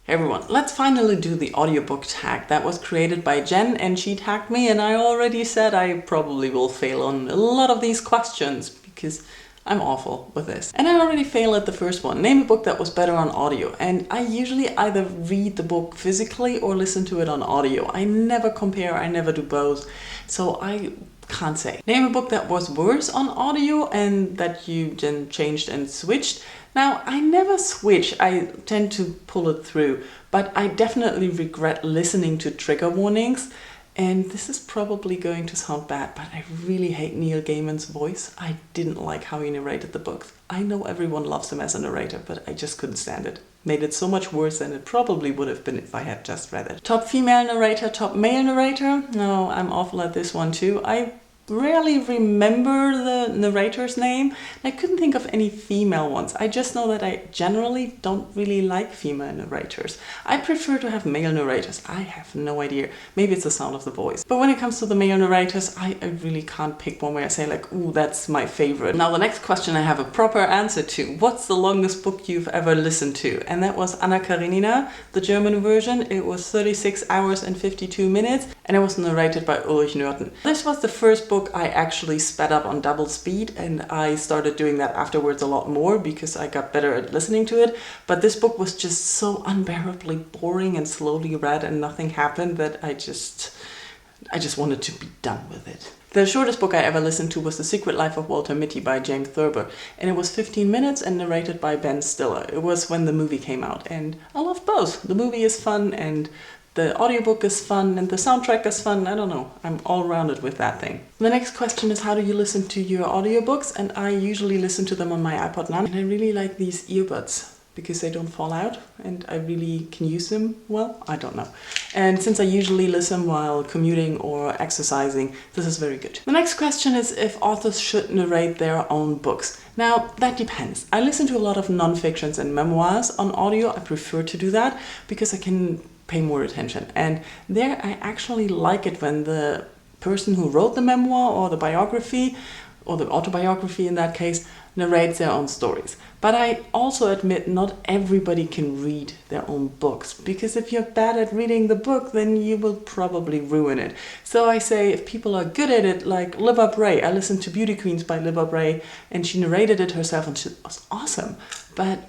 Hey everyone, let's finally do the audiobook tag. That was created by Jen and she tagged me, and I already said I probably will fail on a lot of these questions because I'm awful with this. And I already failed at the first one. Name a book that was better on audio. And I usually either read the book physically or listen to it on audio. I never compare, I never do both. So I can't say. Name a book that was worse on audio and that you then changed and switched. Now, I never switch, I tend to pull it through, but I definitely regret listening to trigger warnings. And this is probably going to sound bad, but I really hate Neil Gaiman's voice. I didn't like how he narrated the books. I know everyone loves him as a narrator, but I just couldn't stand it. Made it so much worse than it probably would have been if I had just read it. Top female narrator, top male narrator? No, I'm awful at this one too. I rarely remember the narrator's name. I couldn't think of any female ones. I just know that I generally don't really like female narrators. I prefer to have male narrators. I have no idea. Maybe it's the sound of the voice. But when it comes to the male narrators, I really can't pick one where I say like, ooh, that's my favorite. Now the next question I have a proper answer to. What's the longest book you've ever listened to? And that was Karenina, the German version. It was 36 hours and 52 minutes and it was narrated by Ulrich Nörten. This was the first book I actually sped up on double speed, and I started doing that afterwards a lot more because I got better at listening to it. But this book was just so unbearably boring and slowly read and nothing happened that I just wanted to be done with it. The shortest book I ever listened to was The Secret Life of Walter Mitty by James Thurber, and it was 15 minutes and narrated by Ben Stiller. It was when the movie came out, and I love both. The movie is fun and the audiobook is fun and the soundtrack is fun. I don't know, I'm all rounded with that thing. The next question is, how do you listen to your audiobooks? And I usually listen to them on my iPod Nano. And I really like these earbuds because they don't fall out and I really can use them well. I don't know. And since I usually listen while commuting or exercising, this is very good. The next question is if authors should narrate their own books. Now, that depends. I listen to a lot of non-fictions and memoirs on audio. I prefer to do that because I can pay more attention. And there I actually like it when the person who wrote the memoir or the biography, or the autobiography in that case, narrates their own stories. But I also admit not everybody can read their own books, because if you're bad at reading the book, then you will probably ruin it. So I say if people are good at it, like Libba Bray. I listened to Beauty Queens by Libba Bray and she narrated it herself and she was awesome. But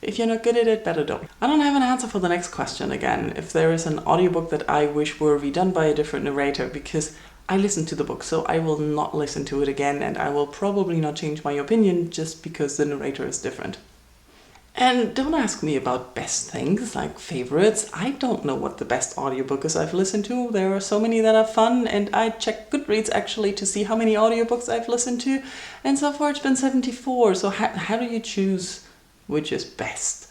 if you're not good at it, better don't. I don't have an answer for the next question again. If there is an audiobook that I wish were redone by a different narrator, because I listened to the book, so I will not listen to it again and I will probably not change my opinion just because the narrator is different. And don't ask me about best things, like favorites. I don't know what the best audiobook is I've listened to. There are so many that are fun, and I checked Goodreads actually to see how many audiobooks I've listened to, and so far it's been 74. So how do you choose which is best?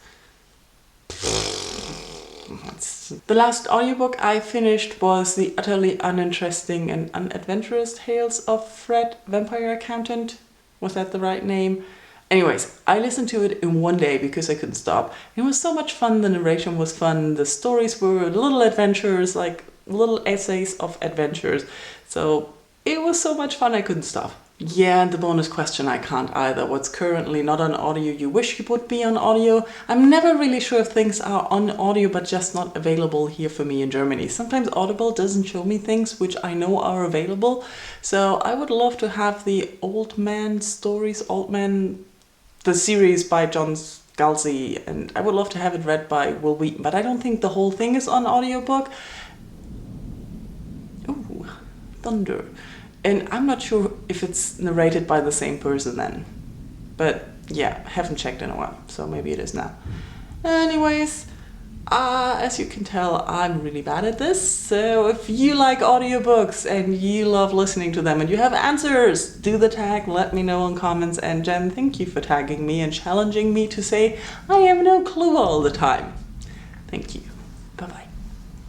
The last audiobook I finished was the utterly uninteresting and unadventurous tales of Fred, Vampire Accountant. Was that the right name? Anyways, I listened to it in one day because I couldn't stop. It was so much fun, the narration was fun, the stories were little adventures, like little essays of adventures. So it was so much fun I couldn't stop. Yeah, and the bonus question I can't either. What's currently not on audio you wish you would be on audio? I'm never really sure if things are on audio but just not available here for me in Germany. Sometimes Audible doesn't show me things which I know are available. So I would love to have the Old Man Stories, the series by John Scalzi, and I would love to have it read by Will Wheaton, but I don't think the whole thing is on audiobook. Ooh, thunder. And I'm not sure if it's narrated by the same person then. But yeah, haven't checked in a while, so maybe it is now. Anyways, as you can tell, I'm really bad at this. So if you like audiobooks and you love listening to them and you have answers, do the tag, let me know in comments. And Jen, thank you for tagging me and challenging me to say I have no clue all the time. Thank you.